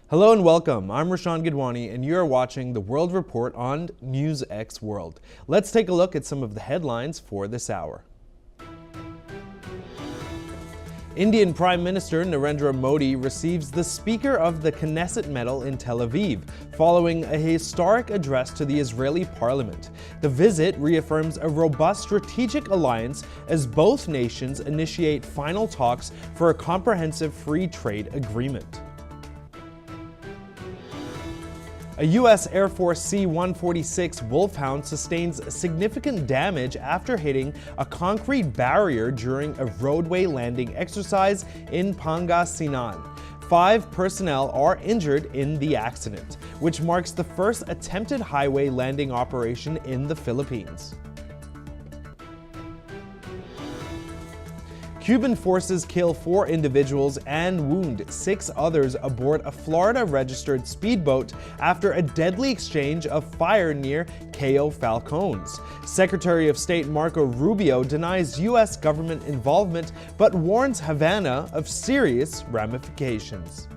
Hello and welcome. I'm Rashan Gidwani and you're watching the World Report on NewsX World. Let's take a look at some of the headlines for this hour. Indian Prime Minister Narendra Modi receives the Speaker of the Knesset Medal in Tel Aviv, following a historic address to the Israeli parliament. The visit reaffirms a robust strategic alliance as both nations initiate final talks for a comprehensive free trade agreement. A U.S. Air Force C-146 Wolfhound sustains significant damage after hitting a concrete barrier during a roadway landing exercise in Pangasinan. 5 personnel are injured in the accident, which marks the first attempted highway landing operation in the Philippines. Cuban forces kill 4 individuals and wound 6 others aboard a Florida-registered speedboat after a deadly exchange of fire near Cayo Falcones. Secretary of State Marco Rubio denies U.S. government involvement but warns Havana of serious ramifications.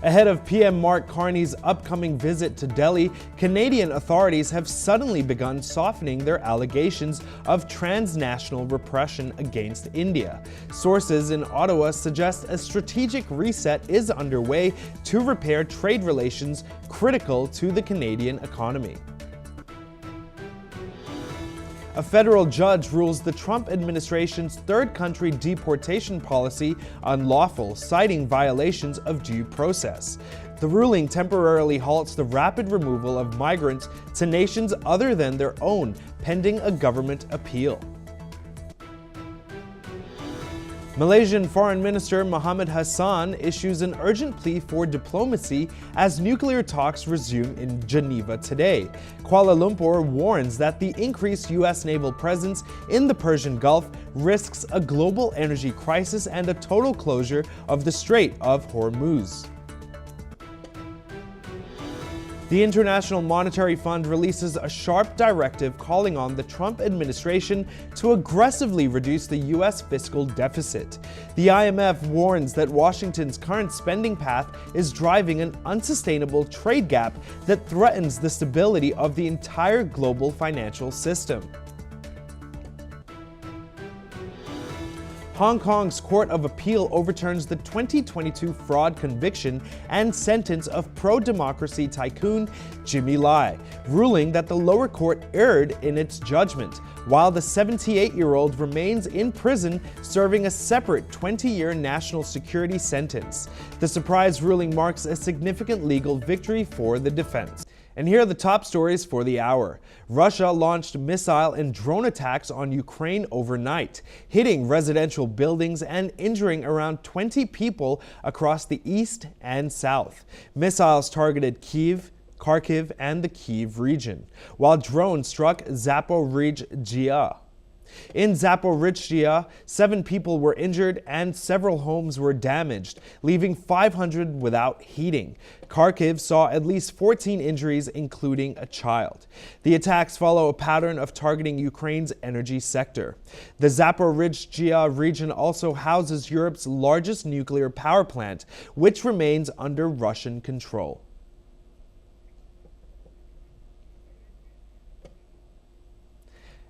Ahead of PM Mark Carney's upcoming visit to Delhi, Canadian authorities have suddenly begun softening their allegations of transnational repression against India. Sources in Ottawa suggest a strategic reset is underway to repair trade relations critical to the Canadian economy. A federal judge rules the Trump administration's third country deportation policy unlawful, citing violations of due process. The ruling temporarily halts the rapid removal of migrants to nations other than their own, pending a government appeal. Malaysian Foreign Minister Mohammed Hassan issues an urgent plea for diplomacy as nuclear talks resume in Geneva today. Kuala Lumpur warns that the increased U.S. naval presence in the Persian Gulf risks a global energy crisis and a total closure of the Strait of Hormuz. The International Monetary Fund releases a sharp directive calling on the Trump administration to aggressively reduce the U.S. fiscal deficit. The IMF warns that Washington's current spending path is driving an unsustainable trade gap that threatens the stability of the entire global financial system. Hong Kong's Court of Appeal overturns the 2022 fraud conviction and sentence of pro-democracy tycoon Jimmy Lai, ruling that the lower court erred in its judgment, while the 78-year-old remains in prison serving a separate 20-year national security sentence. The surprise ruling marks a significant legal victory for the defense. And here are the top stories for the hour. Russia launched missile and drone attacks on Ukraine overnight, hitting residential buildings and injuring around 20 people across the east and south. Missiles targeted Kyiv, Kharkiv, and the Kyiv region, while drones struck Zaporizhzhia. In Zaporizhzhia, 7 people were injured and several homes were damaged, leaving 500 without heating. Kharkiv saw at least 14 injuries, including a child. The attacks follow a pattern of targeting Ukraine's energy sector. The Zaporizhzhia region also houses Europe's largest nuclear power plant, which remains under Russian control.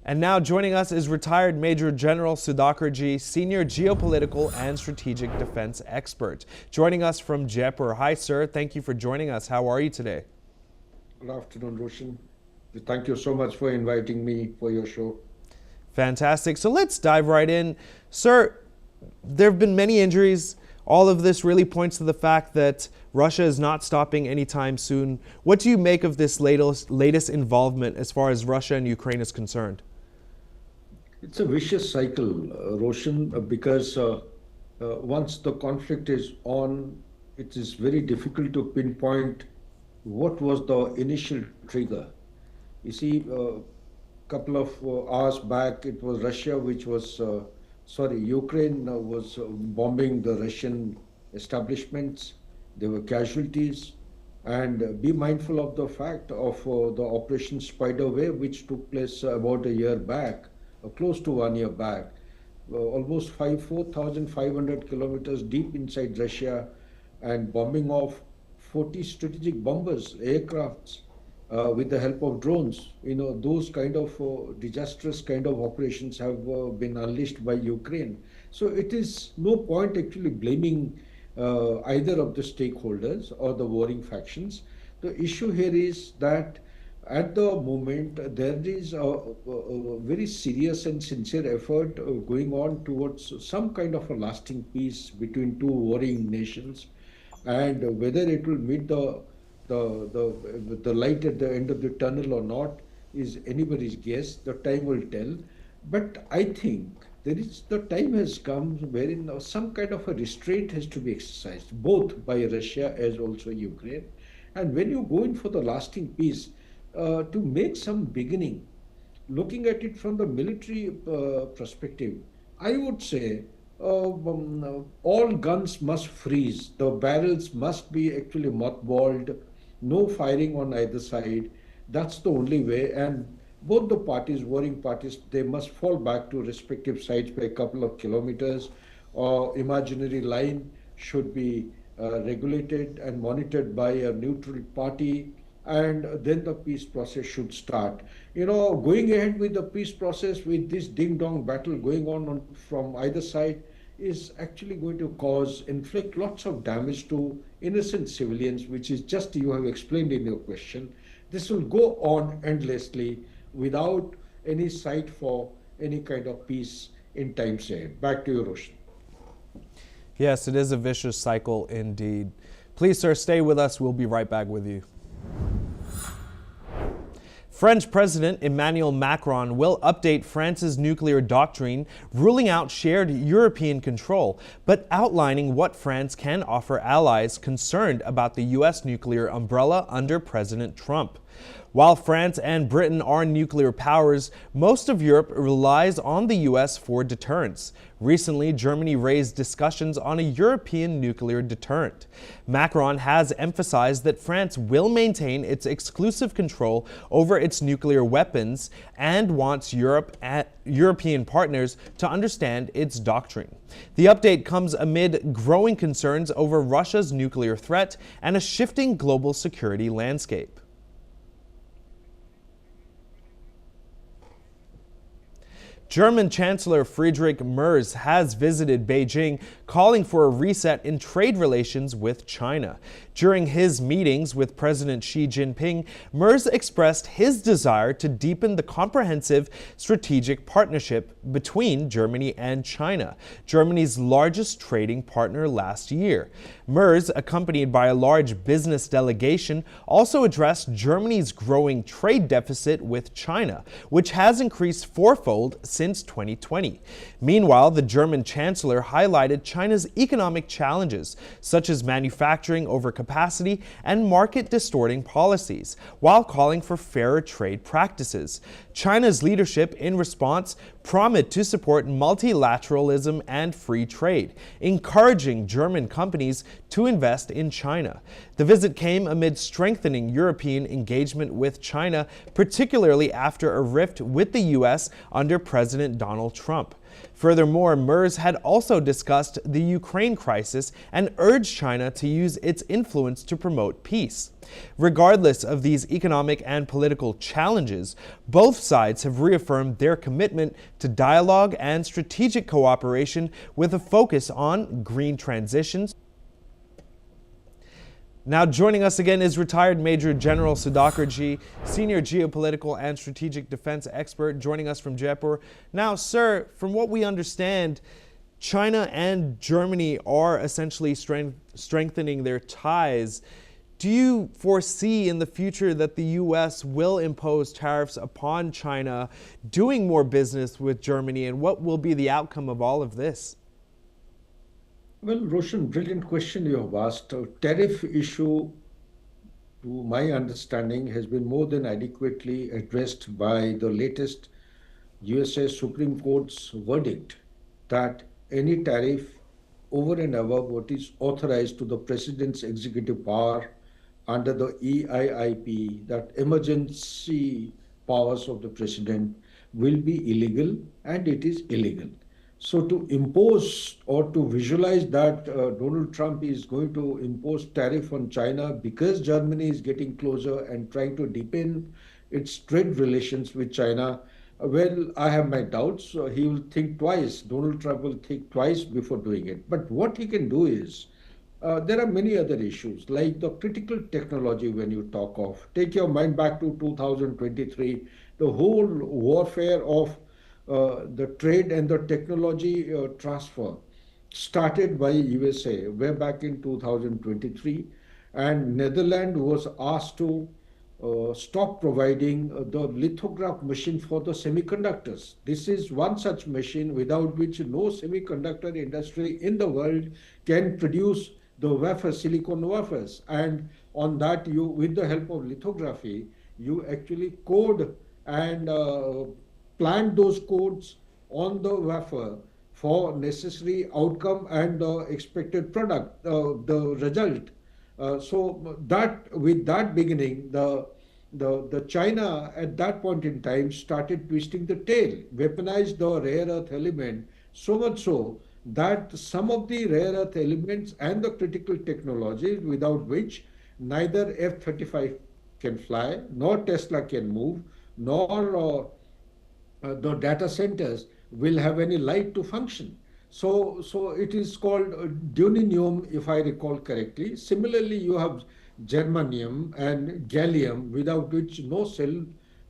And now joining us is retired Major General Sudhakarji, senior geopolitical and strategic defense expert, joining us from Jaipur. Hi, sir. Thank you for joining us. How are you today? Good afternoon, Roshan. Thank you so much for inviting me for your show. Fantastic. So let's dive right in. Sir, there have been many injuries. All of this really points to the fact that Russia is not stopping anytime soon. What do you make of this latest involvement as far as Russia and Ukraine is concerned? It's a vicious cycle, Roshan, because once the conflict is on, it is very difficult to pinpoint what was the initial trigger. You see, a couple of hours back, it was Russia which was, Ukraine was bombing the Russian establishments. There were casualties. And be mindful of the fact of the Operation Spiderweb, which took place about a year back, close to 1 year back, almost 4,500 kilometers deep inside Russia and bombing off 40 strategic bombers, aircrafts, with the help of drones. Those kind of disastrous kind of operations have been unleashed by Ukraine. So it is no point actually blaming either of the stakeholders or the warring factions. The issue here is that at the moment, there is a very serious and sincere effort going on towards some kind of a lasting peace between two warring nations, and whether it will meet the light at the end of the tunnel or not is anybody's guess. The time will tell. But I think the time has come wherein some kind of a restraint has to be exercised, both by Russia as also Ukraine. And when you go in for the lasting peace, to make some beginning, looking at it from the military perspective, I would say all guns must freeze. The barrels must be actually mothballed, no firing on either side. That's the only way. And both the parties, warring parties, they must fall back to respective sites by a couple of kilometers, or imaginary line should be regulated and monitored by a neutral party, and then the peace process should start. Going ahead with the peace process with this ding dong battle going on from either side is actually going to inflict lots of damage to innocent civilians, which is just you have explained in your question. This will go on endlessly without any sight for any kind of peace in times ahead. Back to you, Roshan. Yes, it is a vicious cycle indeed. Please, sir, stay with us. We'll be right back with you. French President Emmanuel Macron will update France's nuclear doctrine, ruling out shared European control, but outlining what France can offer allies concerned about the U.S. nuclear umbrella under President Trump. While France and Britain are nuclear powers, most of Europe relies on the U.S. for deterrence. Recently, Germany raised discussions on a European nuclear deterrent. Macron has emphasized that France will maintain its exclusive control over its nuclear weapons and wants European partners to understand its doctrine. The update comes amid growing concerns over Russia's nuclear threat and a shifting global security landscape. German Chancellor Friedrich Merz has visited Beijing, calling for a reset in trade relations with China. During his meetings with President Xi Jinping, Merz expressed his desire to deepen the comprehensive strategic partnership between Germany and China, Germany's largest trading partner last year. Merz, accompanied by a large business delegation, also addressed Germany's growing trade deficit with China, which has increased fourfold since 2020. Meanwhile, the German Chancellor highlighted China's economic challenges, such as manufacturing overcapacity and market-distorting policies, while calling for fairer trade practices. China's leadership, in response, promised to support multilateralism and free trade, encouraging German companies to invest in China. The visit came amid strengthening European engagement with China, particularly after a rift with the U.S. under President Donald Trump. Furthermore, Merz had also discussed the Ukraine crisis and urged China to use its influence to promote peace. Regardless of these economic and political challenges, both sides have reaffirmed their commitment to dialogue and strategic cooperation with a focus on green transitions. Now joining us again is retired Major General Sudhakar Ji, senior geopolitical and strategic defense expert, joining us from Jaipur. Now, sir, from what we understand, China and Germany are essentially strengthening their ties. Do you foresee in the future that the U.S. will impose tariffs upon China, doing more business with Germany, and what will be the outcome of all of this? Well, Roshan, brilliant question you have asked. Tariff issue, to my understanding, has been more than adequately addressed by the latest USA Supreme Court's verdict that any tariff over and above what is authorized to the President's executive power under the EIIP, that emergency powers of the President, will be illegal, and it is illegal. So to impose or to visualize that Donald Trump is going to impose tariff on China because Germany is getting closer and trying to deepen its trade relations with China, well, I have my doubts. He will think twice. Donald Trump will think twice before doing it. But what he can do is there are many other issues like the critical technology when you talk of. Take your mind back to 2023, the whole warfare of the trade and the technology transfer started by USA way back in 2023, and Netherlands was asked to stop providing the lithograph machine for the semiconductors. This is one such machine without which no semiconductor industry in the world can produce the wafer, silicon wafers. And on that, you, with the help of lithography, you actually code and plant those codes on the wafer for necessary outcome and the expected product, the result. So that with that beginning, the China at that point in time started twisting the tail, weaponized the rare earth element so much so that some of the rare earth elements and the critical technologies without which neither F-35 can fly, nor Tesla can move, nor the data centers will have any light to function. So it is called duninium, if I recall correctly. Similarly, you have germanium and gallium, without which no cell,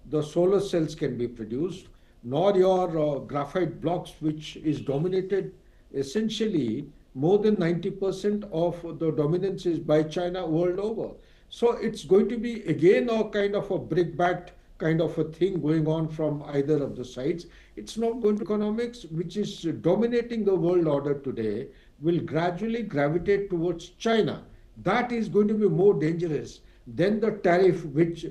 the solar cells can be produced, nor your graphite blocks, which is dominated essentially more than 90% of the dominance is by China world over. So it's going to be again a kind of a brick-backed kind of a thing going on from either of the sides. It's not going to economics, which is dominating the world order today, will gradually gravitate towards China. That is going to be more dangerous than the tariff which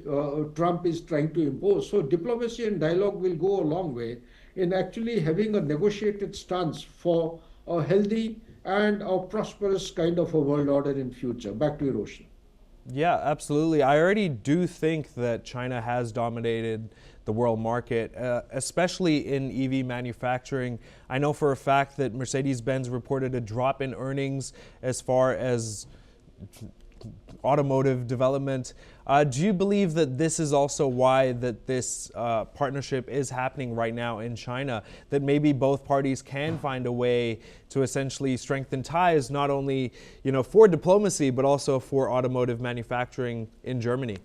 Trump is trying to impose. So diplomacy and dialogue will go a long way in actually having a negotiated stance for a healthy and a prosperous kind of a world order in future. Back to you, Roshan. Yeah, absolutely. I already do think that China has dominated the world market, especially in EV manufacturing. I know for a fact that Mercedes-Benz reported a drop in earnings as far as automotive development. Do you believe that this is also why that this partnership is happening right now in China, that maybe both parties can find a way to essentially strengthen ties, not only, for diplomacy, but also for automotive manufacturing in Germany?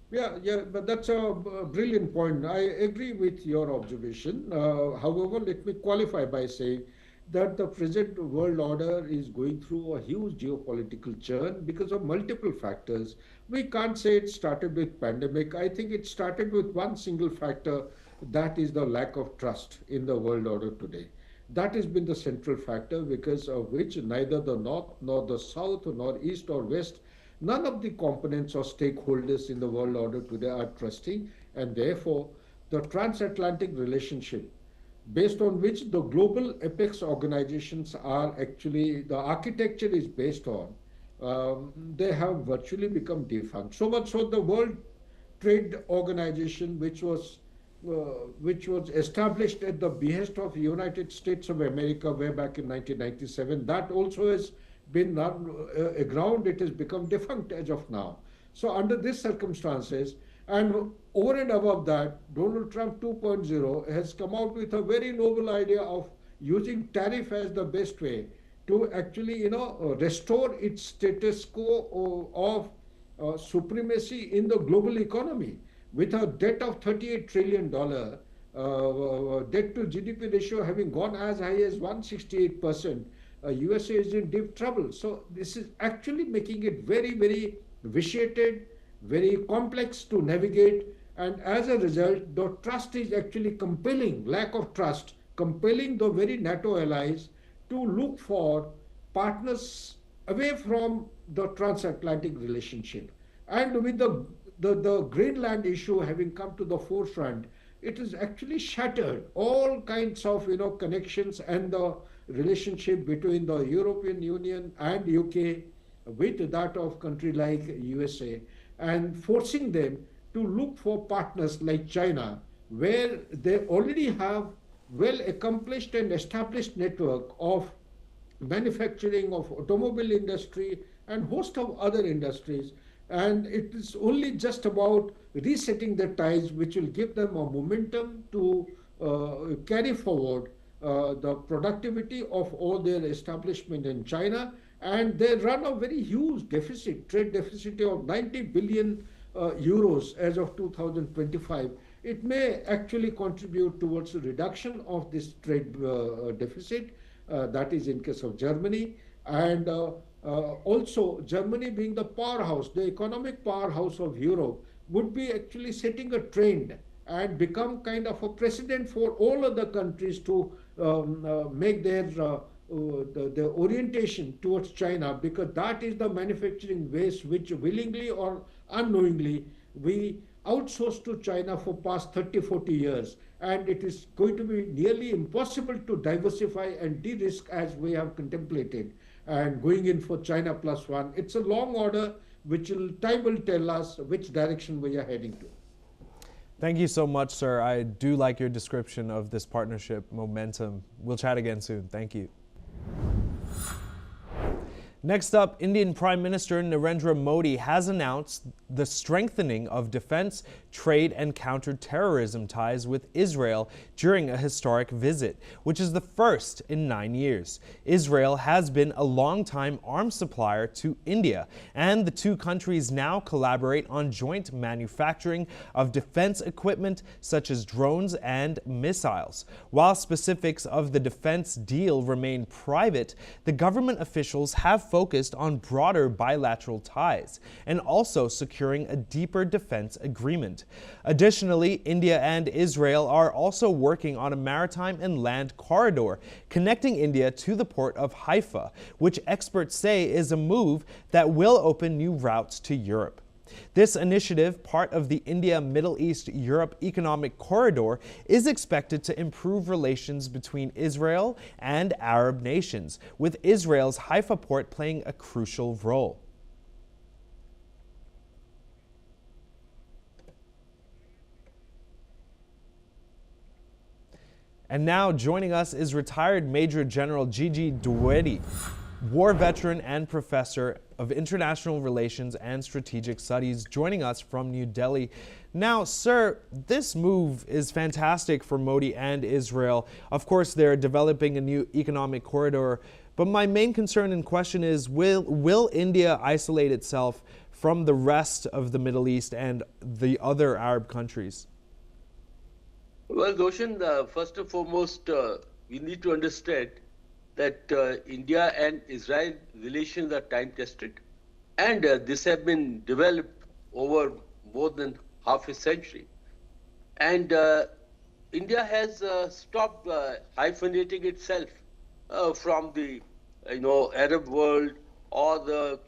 Yeah, but that's a brilliant point. I agree with your observation. However, let me qualify by saying that the present world order is going through a huge geopolitical churn because of multiple factors. We can't say it started with pandemic. I think it started with one single factor, that is the lack of trust in the world order today. That has been the central factor because of which neither the North nor the South nor East or West, none of the components or stakeholders in the world order today are trusting, and therefore the transatlantic relationship based on which the global apex organizations are actually, the architecture is based on, they have virtually become defunct. So much so the World Trade Organization, which was established at the behest of United States of America way back in 1997, that also has been run aground. It has become defunct as of now. So under these circumstances, and over and above that, Donald Trump 2.0 has come out with a very noble idea of using tariff as the best way to actually, restore its status quo of supremacy in the global economy. With a debt of $38 trillion, debt to GDP ratio having gone as high as 168%, USA is in deep trouble. So this is actually making it very, very vitiated, very complex to navigate, and as a result, the trust is actually compelling, lack of trust, compelling the very NATO allies to look for partners away from the transatlantic relationship. And with the Greenland issue having come to the forefront, it has actually shattered all kinds of connections and the relationship between the European Union and UK with that of country like USA, and forcing them to look for partners like China where they already have well accomplished and established network of manufacturing, of automobile industry and host of other industries, and it is only just about resetting the ties which will give them a momentum to carry forward the productivity of all their establishment in China. And they run a very huge deficit, trade deficit of 90 billion euros as of 2025. It may actually contribute towards the reduction of this trade deficit. That is in case of Germany. And also, Germany being the powerhouse, the economic powerhouse of Europe, would be actually setting a trend and become kind of a precedent for all other countries to make their orientation towards China, because that is the manufacturing base which willingly or unknowingly we outsourced to China for past 30, 40 years. And it is going to be nearly impossible to diversify and de-risk as we have contemplated. And going in for China plus one, it's a long order which time will tell us which direction we are heading to. Thank you so much, sir. I do like your description of this partnership momentum. We'll chat again soon. Thank you. Next up, Indian Prime Minister Narendra Modi has announced the strengthening of defense, trade, and counter-terrorism ties with Israel during a historic visit, which is the first in 9 years. Israel has been a long-time arms supplier to India, and the two countries now collaborate on joint manufacturing of defense equipment such as drones and missiles. While specifics of the defense deal remain private, the government officials have focused on broader bilateral ties and also securing a deeper defense agreement. Additionally, India and Israel are also working on a maritime and land corridor connecting India to the port of Haifa, which experts say is a move that will open new routes to Europe. This initiative, part of the India-Middle East-Europe Economic Corridor, is expected to improve relations between Israel and Arab nations, with Israel's Haifa port playing a crucial role. And now joining us is retired Major General Gigi Dwivedi, war veteran and professor of international relations and strategic studies, joining us from New Delhi. Now, sir, this move is fantastic for Modi and Israel. Of course, they're developing a new economic corridor, but my main concern and question is, will India isolate itself from the rest of the Middle East and the other Arab countries? Well, Roshan, first and foremost, we need to understand that India and Israel relations are time-tested, and this have been developed over more than half a century. And India has stopped hyphenating itself from the Arab world, or the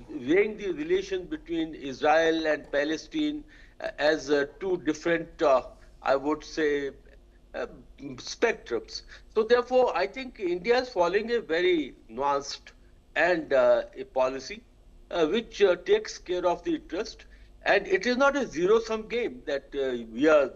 weighing the relations between Israel and Palestine as two different, I would say, spectrums. So therefore, I think India is following a very nuanced and a policy which takes care of the interest. And it is not a zero-sum game that we are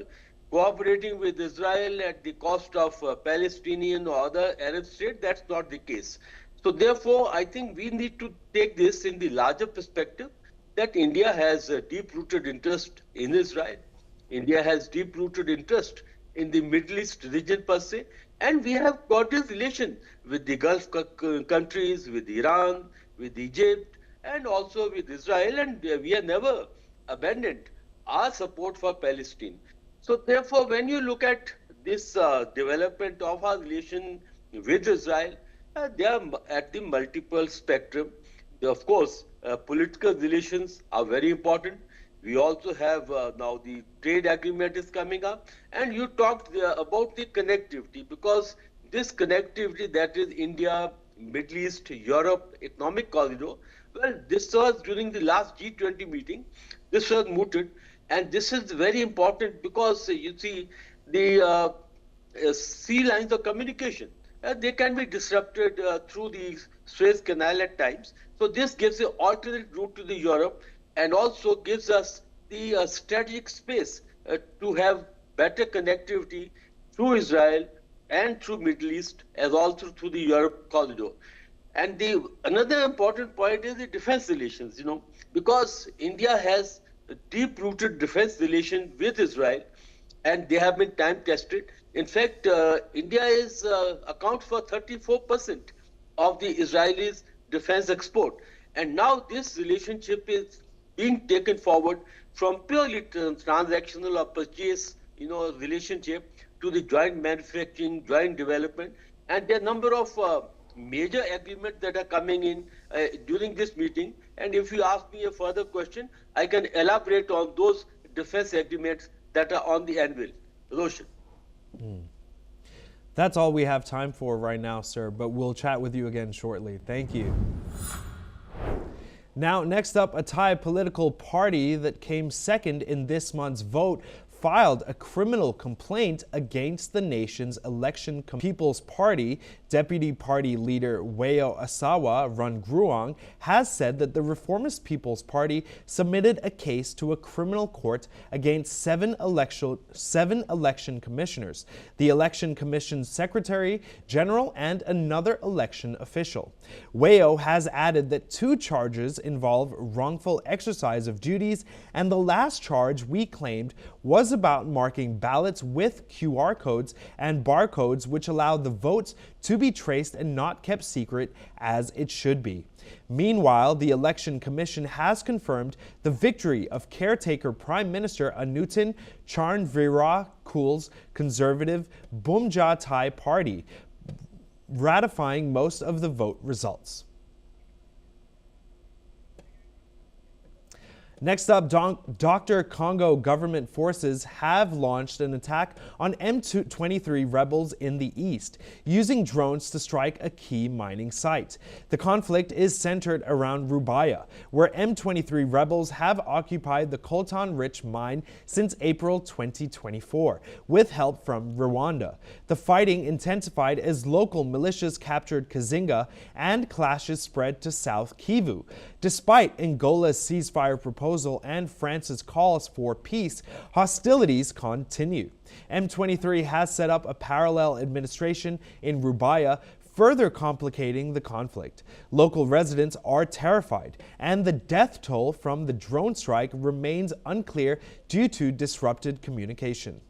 cooperating with Israel at the cost of Palestinian or other Arab state. That's not the case. So therefore, I think we need to take this in the larger perspective that India has a deep-rooted interest in Israel. India has deep-rooted interest in the Middle East region per se, and we have cordial relation with the Gulf countries, with Iran, with Egypt, and also with Israel, and we have never abandoned our support for Palestine. So therefore, when you look at this development of our relation with Israel, they are at the multiple spectrum. Of course, political relations are very important. We also have now the trade agreement is coming up, and you talked about the connectivity, because this connectivity, that is India, Middle East, Europe economic corridor, well, this was during the last G20 meeting, this was mooted, and this is very important because you see the sea lines of communication, they can be disrupted through the Suez Canal at times. So this gives an alternate route to the Europe, and also gives us the strategic space to have better connectivity through Israel and through Middle East, as also through the Europe corridor. And another important point is the defense relations, because India has a deep-rooted defense relation with Israel, and they have been time-tested. In fact, India accounts for 34% of the Israelis' defense export. And now this relationship is being taken forward from purely transactional or purchase, relationship to the joint manufacturing, joint development, and there are a number of major agreements that are coming in during this meeting. And if you ask me a further question, I can elaborate on those defense agreements that are on the anvil. Roshan. That's all we have time for right now, sir, but we'll chat with you again shortly. Thank you. Now, next up, a Thai political party that came second in this month's vote filed a criminal complaint against the nation's election People's Party. Deputy Party leader Weo Asawa Rungruang has said that the Reformist People's Party submitted a case to a criminal court against seven election commissioners, the Election Commission's Secretary General, and another election official. Weo has added that two charges involve wrongful exercise of duties, and the last charge, we claimed, was about marking ballots with QR codes and barcodes which allow the votes to be traced and not kept secret as it should be. Meanwhile, the Election Commission has confirmed the victory of caretaker Prime Minister Anutin Charnvirakul's conservative Bumja Thai party, ratifying most of the vote results. Next up, Dr. Congo government forces have launched an attack on M23 rebels in the east, using drones to strike a key mining site. The conflict is centered around Rubaya, where M23 rebels have occupied the coltan-rich mine since April 2024, with help from Rwanda. The fighting intensified as local militias captured Kazinga and clashes spread to South Kivu. Despite Angola's ceasefire proposal and France's calls for peace, hostilities continue. M23 has set up a parallel administration in Rubaya, further complicating the conflict. Local residents are terrified, and the death toll from the drone strike remains unclear due to disrupted communication.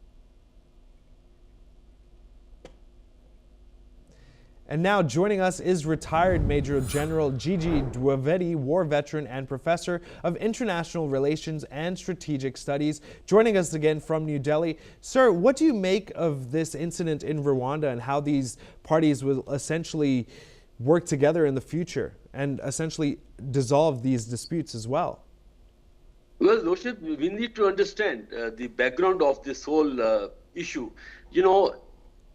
And now joining us is retired Major General Gigi Dwivedi, war veteran and professor of international relations and strategic studies, joining us again from New Delhi. Sir, what do you make of this incident in Rwanda and how these parties will essentially work together in the future and essentially dissolve these disputes as well? Well, Roshan, we need to understand the background of this whole issue.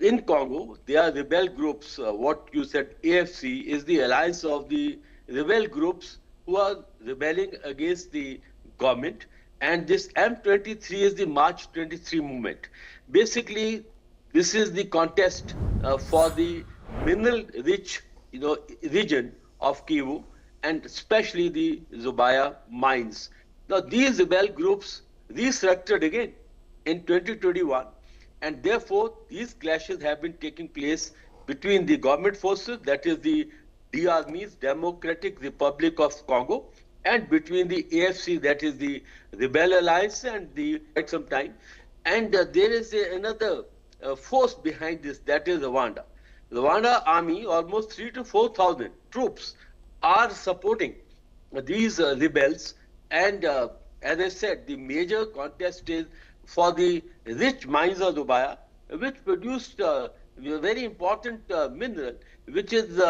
In Congo, there are rebel groups. What you said, AFC, is the alliance of the rebel groups who are rebelling against the government. And this M23 is the March 23 movement. Basically, this is the contest for the mineral-rich region of Kivu, and especially the Zubaya mines. Now, these rebel groups restructured again in 2021. And therefore, these clashes have been taking place between the government forces, that is the DRM's Democratic Republic of Congo, and between the AFC, that is the Rebel Alliance, and quite some time. And there is another force behind this, that is Rwanda. Rwanda army, almost 3,000 to 4,000 troops, are supporting these rebels. And as I said, the major contest is for the rich mines of Dubai, which produced a very important mineral, which is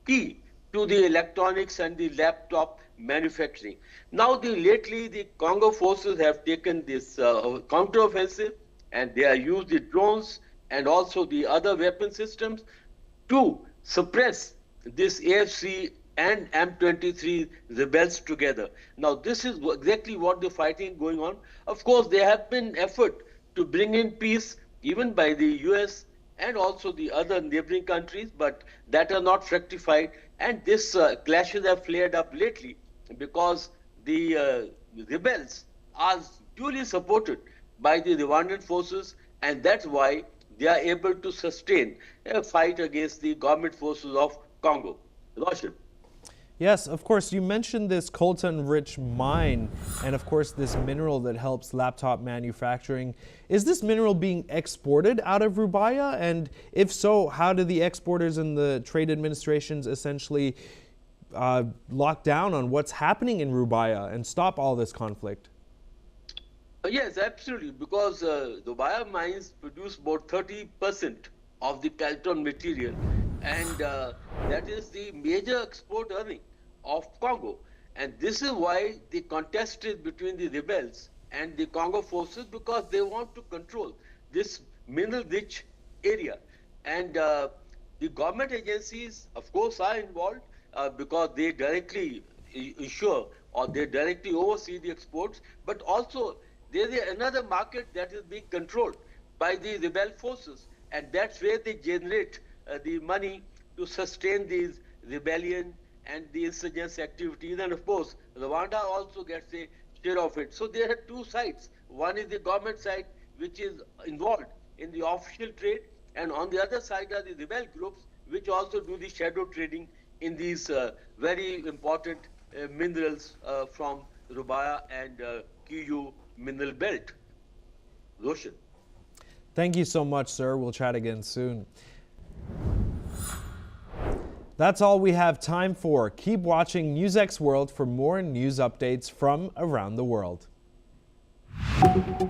key to the electronics and the laptop manufacturing. Now, lately, the Congo forces have taken this counteroffensive, and they are used the drones and also the other weapon systems to suppress this AFC and M23 rebels together. Now, this is exactly what the fighting going on. Of course, there have been effort to bring in peace, even by the US and also the other neighboring countries, but that are not fructified. And this clashes have flared up lately because the rebels are duly supported by the Rwandan forces And that's why they are able to sustain a fight against the government forces of Congo. Roshan. Yes, of course, you mentioned this coltan-rich mine and, of course, this mineral that helps laptop manufacturing. Is this mineral being exported out of Rubaya? And if so, how do the exporters and the trade administrations essentially lock down on what's happening in Rubaya and stop all this conflict? Yes, absolutely, because the wire mines produce about 30% of the Calton material, and that is the major export earning of Congo. And this is why the contest is between the rebels and the Congo forces, because they want to control this mineral-rich area. And the government agencies, of course, are involved because they directly ensure or they directly oversee the exports, but also there is another market that is being controlled by the rebel forces, and that's where they generate the money to sustain these rebellion and the insurgents activities. And of course, Rwanda also gets a share of it. So there are two sides. One is the government side, which is involved in the official trade, and on the other side are the rebel groups, which also do the shadow trading in these very important minerals from Rubaya and Kiyu mineral belt. Roshan. Thank you so much, sir. We'll chat again soon. That's all we have time for. Keep watching NewsX World for more news updates from around the world.